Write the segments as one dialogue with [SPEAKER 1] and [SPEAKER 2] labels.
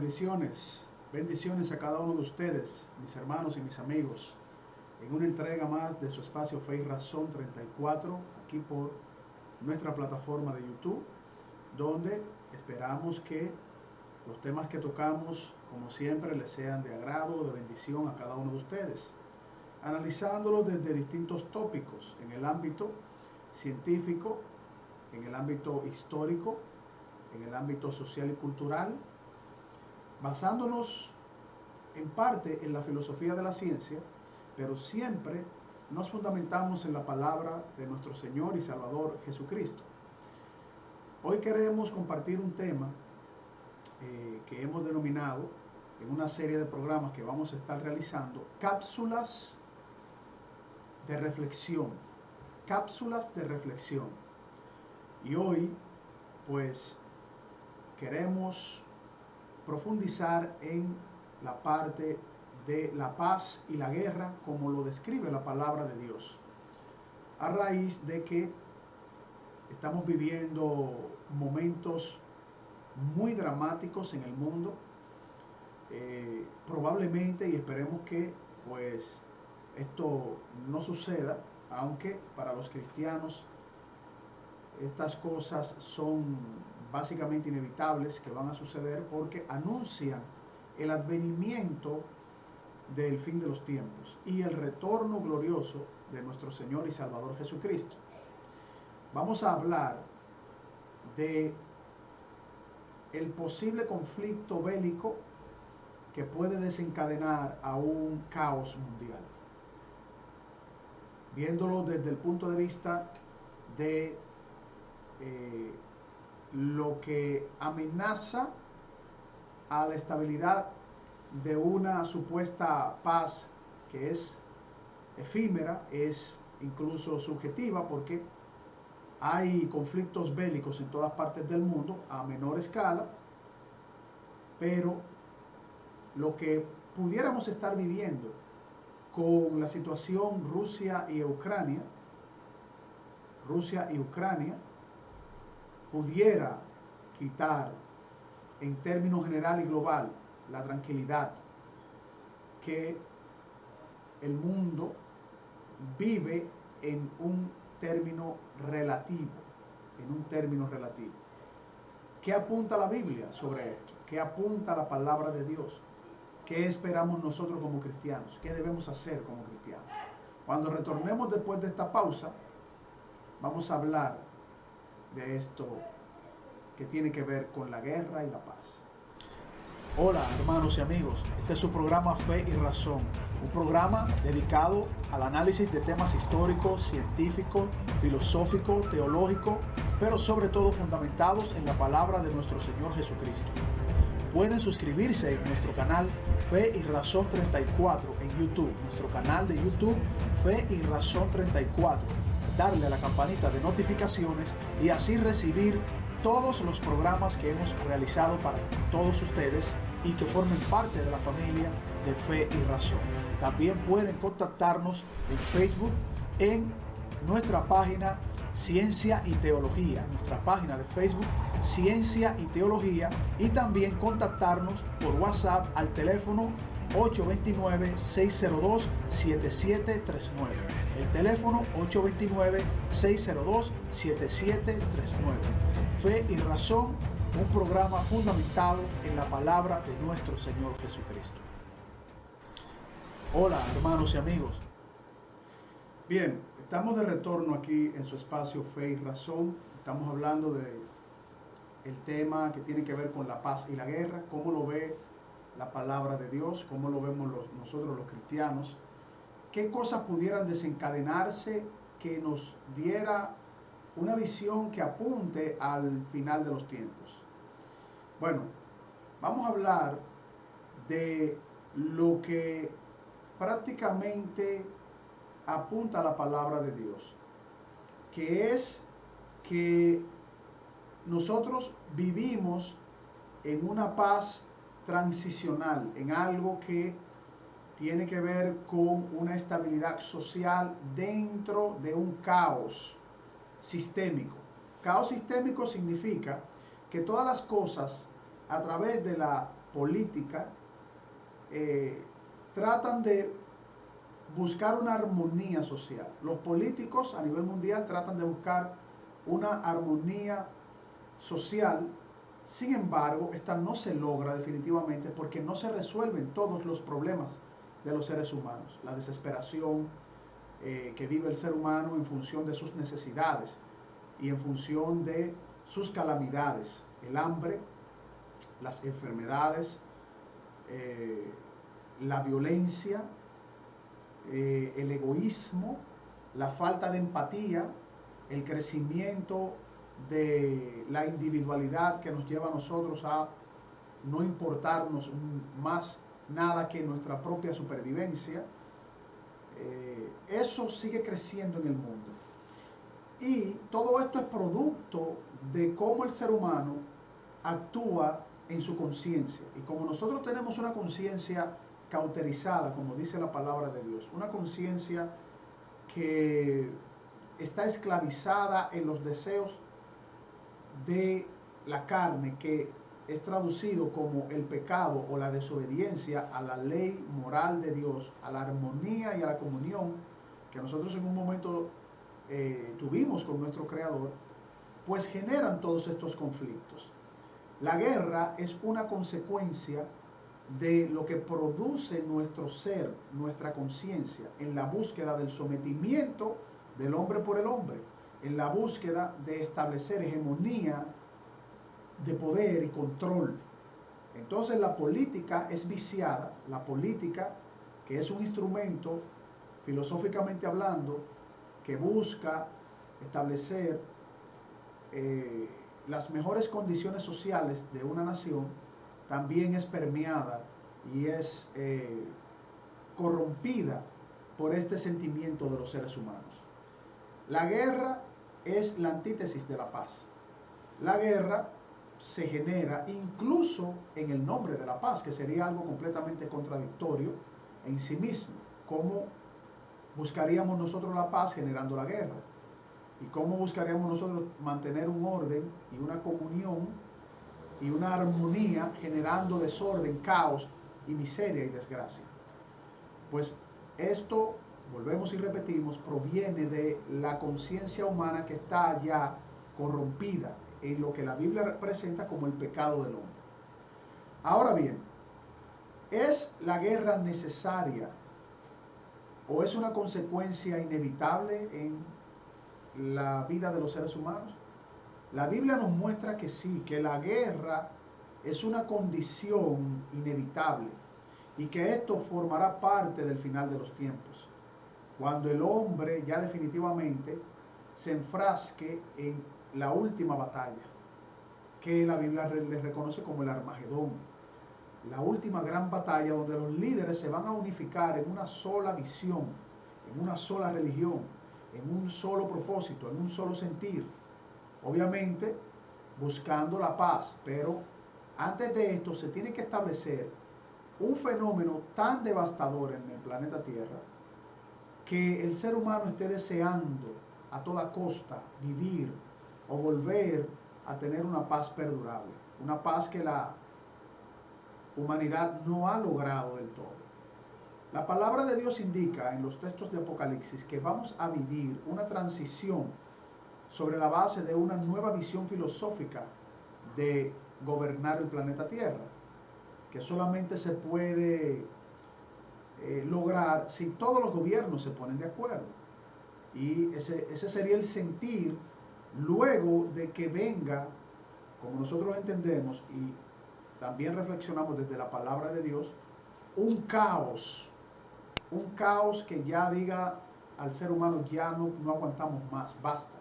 [SPEAKER 1] Bendiciones, bendiciones a cada uno de ustedes, mis hermanos y mis amigos, en una entrega más de su espacio Fe y Razón 34, aquí por nuestra plataforma de YouTube, donde esperamos que los temas que tocamos, como siempre, les sean de agrado, de bendición a cada uno de ustedes, analizándolos desde distintos tópicos en el ámbito científico, en el ámbito histórico, en el ámbito social y cultural, basándonos en parte en la filosofía de la ciencia, pero siempre nos fundamentamos en la palabra de nuestro Señor y Salvador Jesucristo. Hoy queremos compartir un tema que hemos denominado en una serie de programas que vamos a estar realizando, cápsulas de reflexión, cápsulas de reflexión. Y hoy, pues, queremos profundizar en la parte de la paz y la guerra como lo describe la palabra de Dios, a raíz de que estamos viviendo momentos muy dramáticos en el mundo. Probablemente, y esperemos que pues esto no suceda, aunque para los cristianos estas cosas son básicamente inevitables que van a suceder porque anuncian el advenimiento del fin de los tiempos y el retorno glorioso de nuestro Señor y Salvador Jesucristo. Vamos a hablar de el posible conflicto bélico que puede desencadenar a un caos mundial, viéndolo desde el punto de vista de lo que amenaza a la estabilidad de una supuesta paz que es efímera, es incluso subjetiva, porque hay conflictos bélicos en todas partes del mundo a menor escala, pero lo que pudiéramos estar viviendo con la situación Rusia y Ucrania pudiera quitar en términos general y global la tranquilidad que el mundo vive en un término relativo, ¿Qué apunta la Biblia sobre esto? ¿Qué apunta la palabra de Dios? ¿Qué esperamos nosotros como cristianos? ¿Qué debemos hacer como cristianos? Cuando retornemos después de esta pausa, vamos a hablar de esto que tiene que ver con la guerra y la paz. Hola hermanos y amigos, este es su programa Fe y Razón, un programa dedicado al análisis de temas históricos, científicos, filosóficos, teológicos, pero sobre todo fundamentados en la palabra de nuestro Señor Jesucristo. Pueden suscribirse en nuestro canal Fe y Razón 34 en YouTube, nuestro canal de YouTube Fe y Razón 34, darle a la campanita de notificaciones y así recibir todos los programas que hemos realizado para todos ustedes y que formen parte de la familia de Fe y Razón. También pueden contactarnos en Facebook en nuestra página Ciencia y Teología, nuestra página de Facebook Ciencia y Teología, y también contactarnos por WhatsApp al teléfono 829-602-7739. El teléfono 829-602-7739. Fe y Razón, un programa fundamentado en la palabra de nuestro Señor Jesucristo. Hola hermanos y amigos. Bien, estamos de retorno aquí en su espacio Fe y Razón. Estamos hablando de el tema que tiene que ver con la paz y la guerra, cómo lo ve la palabra de Dios, cómo lo vemos nosotros los cristianos, qué cosas pudieran desencadenarse que nos diera una visión que apunte al final de los tiempos. Bueno, vamos a hablar de lo que prácticamente apunta a la palabra de Dios, que es que nosotros vivimos en una paz transicional, en algo que tiene que ver con una estabilidad social dentro de un caos sistémico. Caos sistémico significa que todas las cosas a través de la política tratan de buscar una armonía social. Los políticos a nivel mundial tratan de buscar una armonía social. Sin embargo, esta no se logra definitivamente porque no se resuelven todos los problemas de los seres humanos. La desesperación que vive el ser humano en función de sus necesidades y en función de sus calamidades, el hambre, las enfermedades, la violencia, el egoísmo, la falta de empatía, el crecimiento de la individualidad que nos lleva a nosotros a no importarnos más nada que nuestra propia supervivencia. Eso sigue creciendo en el mundo. Y todo esto es producto de cómo el ser humano actúa en su conciencia. Y como nosotros tenemos una conciencia cauterizada, como dice la palabra de Dios, una conciencia que está esclavizada en los deseos de la carne, que es traducido como el pecado o la desobediencia a la ley moral de Dios, a la armonía y a la comunión que nosotros en un momento tuvimos con nuestro Creador, pues generan todos estos conflictos. La guerra es una consecuencia de lo que produce nuestro ser, nuestra conciencia, en la búsqueda del sometimiento del hombre por el hombre, en la búsqueda de establecer hegemonía de poder y control. Entonces la política es viciada, la política, que es un instrumento, filosóficamente hablando, que busca establecer las mejores condiciones sociales de una nación, también es permeada y es corrompida por este sentimiento de los seres humanos. La guerra es la antítesis de la paz. La guerra se genera incluso en el nombre de la paz, que sería algo completamente contradictorio en sí mismo. ¿Cómo buscaríamos nosotros la paz generando la guerra? ¿Y cómo buscaríamos nosotros mantener un orden y una comunión y una armonía generando desorden, caos y miseria y desgracia? Pues esto, volvemos y repetimos, proviene de la conciencia humana que está ya corrompida en lo que la Biblia presenta como el pecado del hombre. Ahora bien, ¿es la guerra necesaria o es una consecuencia inevitable en la vida de los seres humanos? La Biblia nos muestra que sí, que la guerra es una condición inevitable y que esto formará parte del final de los tiempos, cuando el hombre ya definitivamente se enfrasque en la última batalla, que la Biblia le reconoce como el Armagedón, la última gran batalla donde los líderes se van a unificar en una sola visión, en una sola religión, en un solo propósito, en un solo sentir, obviamente buscando la paz. Pero antes de esto se tiene que establecer un fenómeno tan devastador en el planeta Tierra que el ser humano esté deseando a toda costa vivir o volver a tener una paz perdurable, una paz que la humanidad no ha logrado del todo. La palabra de Dios indica en los textos de Apocalipsis que vamos a vivir una transición sobre la base de una nueva visión filosófica de gobernar el planeta Tierra, que solamente se puede lograr si todos los gobiernos se ponen de acuerdo. Y ese sería el sentir luego de que venga, como nosotros entendemos y también reflexionamos desde la palabra de Dios, un caos que ya diga al ser humano, ya no aguantamos más, basta.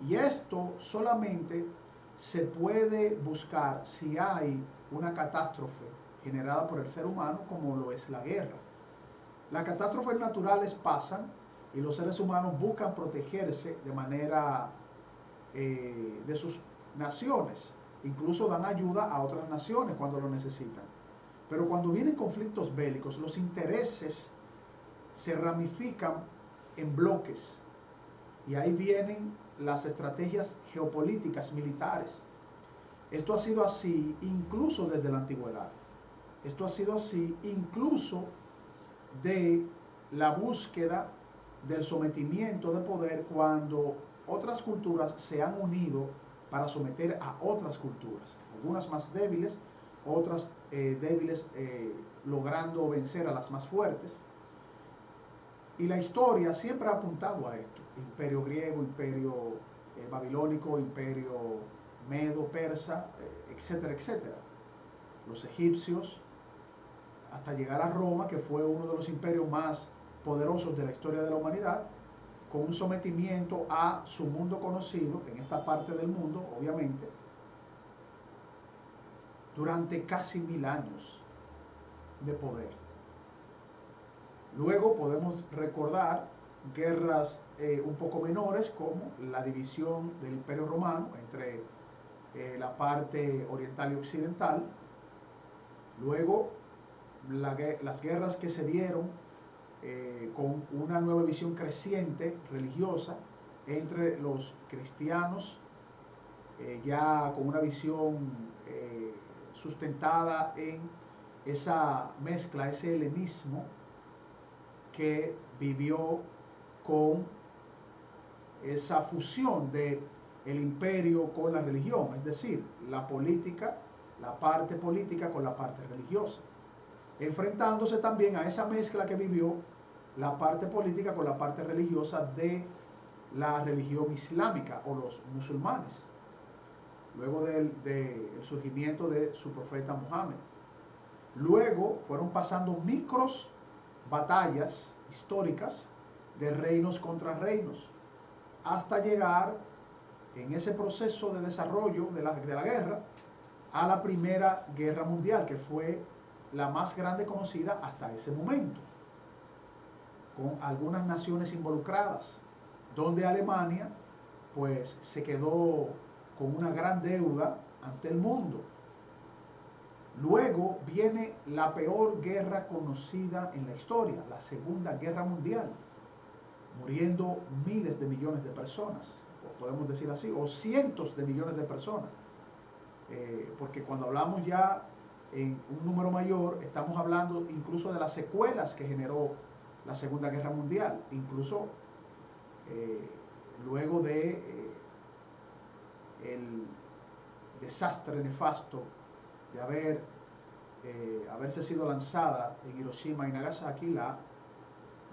[SPEAKER 1] Y esto solamente se puede buscar si hay una catástrofe generada por el ser humano, como lo es la guerra. Las catástrofes naturales pasan y los seres humanos buscan protegerse de manera de sus naciones. Incluso dan ayuda a otras naciones cuando lo necesitan. Pero cuando vienen conflictos bélicos, los intereses se ramifican en bloques. Y ahí vienen las estrategias geopolíticas militares. Esto ha sido así incluso desde la antigüedad. Esto ha sido así incluso de la búsqueda del sometimiento de poder cuando otras culturas se han unido para someter a otras culturas, algunas más débiles, otras débiles logrando vencer a las más fuertes. Y la historia siempre ha apuntado a esto: imperio griego, imperio babilónico, imperio medo, persa, etcétera, etcétera. Los egipcios, hasta llegar a Roma, que fue uno de los imperios más poderosos de la historia de la humanidad, con un sometimiento a su mundo conocido, en esta parte del mundo, obviamente, durante casi 1000 años de poder. Luego podemos recordar guerras un poco menores, como la división del Imperio Romano entre la parte oriental y occidental. Luego las guerras que se dieron con una nueva visión creciente religiosa entre los cristianos, ya con una visión sustentada en esa mezcla, ese helenismo que vivió con esa fusión de el imperio con la religión, es decir, la política, la parte política con la parte religiosa, enfrentándose también a esa mezcla que vivió la parte política con la parte religiosa de la religión islámica o los musulmanes, luego del surgimiento de su profeta Muhammad. Luego fueron pasando micros batallas históricas de reinos contra reinos, hasta llegar en ese proceso de desarrollo de la guerra a la Primera Guerra Mundial, que fue la más grande conocida hasta ese momento, con algunas naciones involucradas, donde Alemania pues se quedó con una gran deuda ante el mundo. Luego viene la peor guerra conocida en la historia, la Segunda Guerra Mundial, muriendo miles de millones de personas, o podemos decir así, o cientos de millones de personas, porque cuando hablamos ya en un número mayor, estamos hablando incluso de las secuelas que generó la Segunda Guerra Mundial, incluso luego de el desastre nefasto de haberse sido lanzada en Hiroshima y Nagasaki la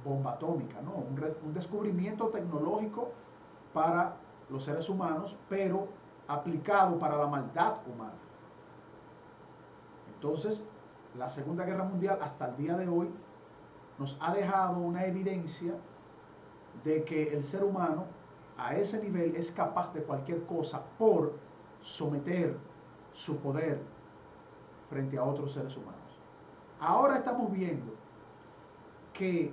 [SPEAKER 1] bomba atómica, ¿no? Un descubrimiento tecnológico para los seres humanos, pero aplicado para la maldad humana. Entonces, la Segunda Guerra Mundial hasta el día de hoy nos ha dejado una evidencia de que el ser humano a ese nivel es capaz de cualquier cosa por someter su poder frente a otros seres humanos. Ahora estamos viendo que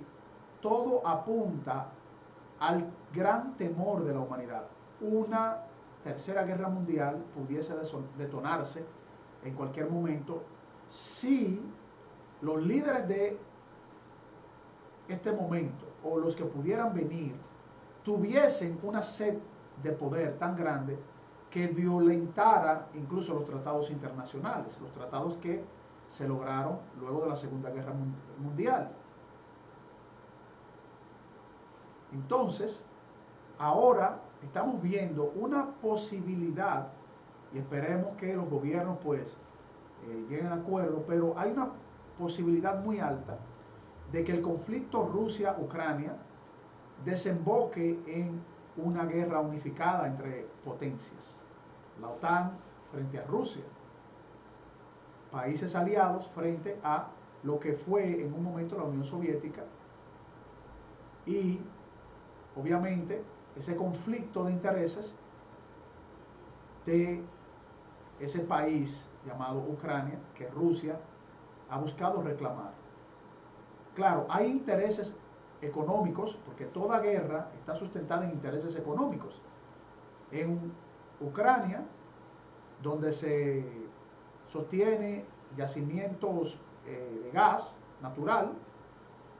[SPEAKER 1] todo apunta al gran temor de la humanidad. Una tercera guerra mundial pudiese detonarse en cualquier momento si los líderes de este momento o los que pudieran venir tuviesen una sed de poder tan grande que violentara incluso los tratados internacionales, los tratados que se lograron luego de la Segunda Guerra Mundial. Entonces, ahora estamos viendo una posibilidad, y esperemos que los gobiernos pues lleguen a acuerdo, pero hay una posibilidad muy alta de que el conflicto Rusia-Ucrania desemboque en una guerra unificada entre potencias. La OTAN frente a Rusia, países aliados frente a lo que fue en un momento la Unión Soviética, y obviamente ese conflicto de intereses de ese país llamado Ucrania, que Rusia ha buscado reclamar. Claro, hay intereses económicos, porque toda guerra está sustentada en intereses económicos. En Ucrania, donde se sostiene yacimientos de gas natural,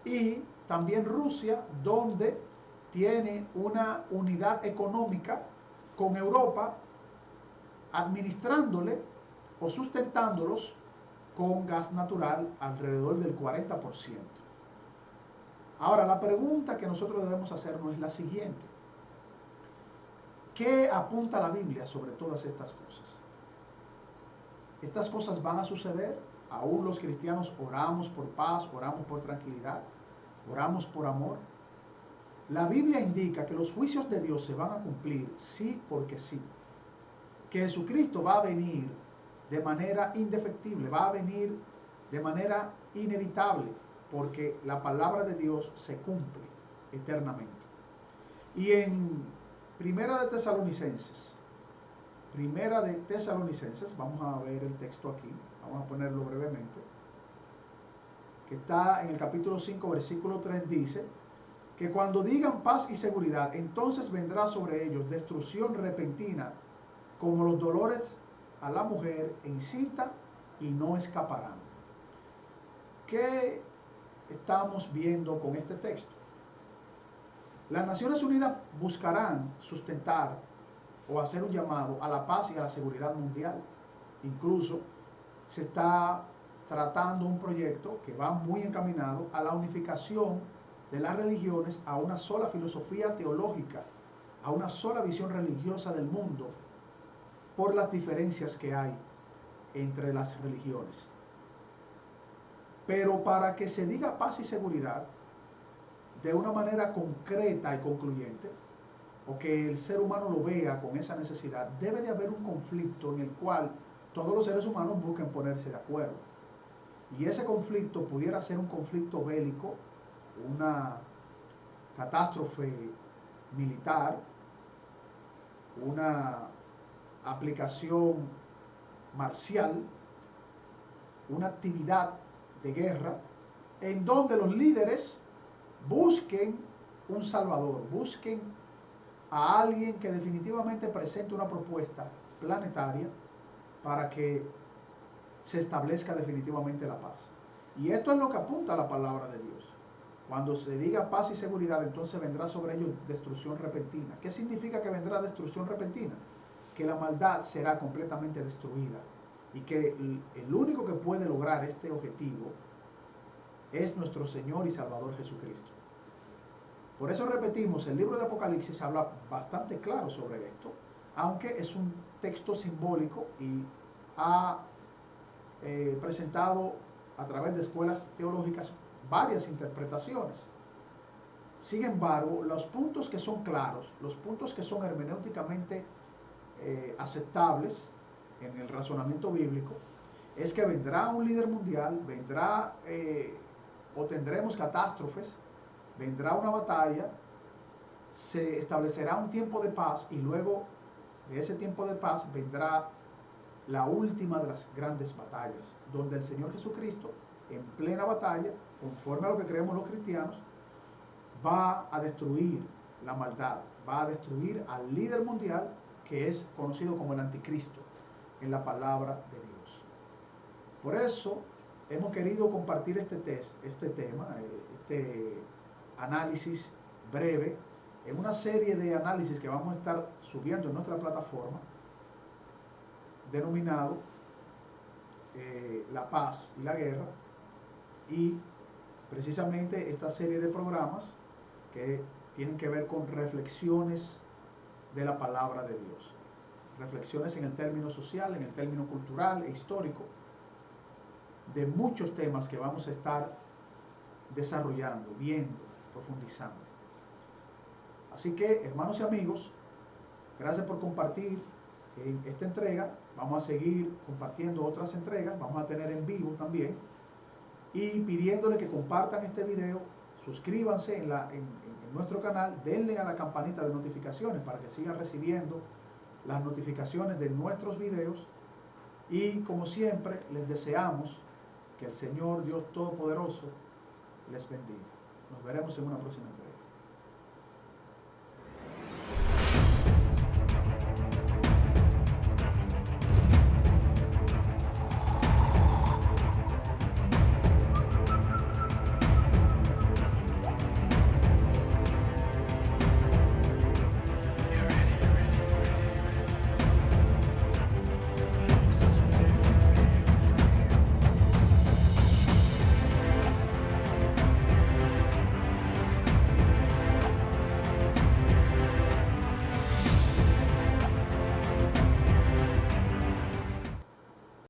[SPEAKER 1] y también Rusia, donde tiene una unidad económica con Europa, administrándole o sustentándolos con gas natural alrededor del 40%. Ahora, la pregunta que nosotros debemos hacernos es la siguiente. ¿Qué apunta la Biblia sobre todas estas cosas? ¿Estas cosas van a suceder? Aún los cristianos oramos por paz, oramos por tranquilidad, oramos por amor. La Biblia indica que los juicios de Dios se van a cumplir sí porque sí. Que Jesucristo va a venir de manera indefectible, va a venir de manera inevitable, porque la palabra de Dios se cumple eternamente. Y en Primera de Tesalonicenses, vamos a ver el texto aquí, vamos a ponerlo brevemente, que está en el capítulo 5, versículo 3, dice que cuando digan paz y seguridad, entonces vendrá sobre ellos destrucción repentina, como los dolores a la mujer encinta, y no escaparán. ¿Qué estamos viendo con este texto? Las Naciones Unidas buscarán sustentar o hacer un llamado a la paz y a la seguridad mundial. Incluso se está tratando un proyecto que va muy encaminado a la unificación de las religiones a una sola filosofía teológica, a una sola visión religiosa del mundo, por las diferencias que hay entre las religiones. Pero para que se diga paz y seguridad de una manera concreta y concluyente, o que el ser humano lo vea con esa necesidad, debe de haber un conflicto en el cual todos los seres humanos busquen ponerse de acuerdo. Y ese conflicto pudiera ser un conflicto bélico, una catástrofe militar, una aplicación marcial, una actividad de guerra, en donde los líderes busquen un salvador, busquen a alguien que definitivamente presente una propuesta planetaria para que se establezca definitivamente la paz. Y esto es lo que apunta a la palabra de Dios. Cuando se diga paz y seguridad, entonces vendrá sobre ellos destrucción repentina. ¿Qué significa que vendrá destrucción repentina? Que la maldad será completamente destruida y que el único que puede lograr este objetivo es nuestro Señor y Salvador Jesucristo. Por eso repetimos, el libro de Apocalipsis habla bastante claro sobre esto, aunque es un texto simbólico y ha presentado a través de escuelas teológicas varias interpretaciones. Sin embargo, los puntos que son claros, los puntos que son hermenéuticamente aceptables en el razonamiento bíblico, es que vendrá un líder mundial, vendrá o tendremos catástrofes, vendrá una batalla, se establecerá un tiempo de paz y luego de ese tiempo de paz vendrá la última de las grandes batallas, donde el Señor Jesucristo, en plena batalla, conforme a lo que creemos los cristianos, va a destruir la maldad, va a destruir al líder mundial que es conocido como el anticristo en la palabra de Dios. Por eso hemos querido compartir este tema, este análisis breve, en una serie de análisis que vamos a estar subiendo en nuestra plataforma, denominado La Paz y la Guerra, y precisamente esta serie de programas que tienen que ver con reflexiones de la palabra de Dios, reflexiones en el término social, en el término cultural e histórico, de muchos temas que vamos a estar desarrollando, viendo, profundizando. Así que, hermanos y amigos, gracias por compartir en esta entrega. Vamos a seguir compartiendo otras entregas, vamos a tener en vivo también, y pidiéndole que compartan este video, suscríbanse en nuestro canal, denle a la campanita de notificaciones para que sigan recibiendo las notificaciones de nuestros videos, y como siempre les deseamos que el Señor Dios Todopoderoso les bendiga. Nos veremos en una próxima entrega.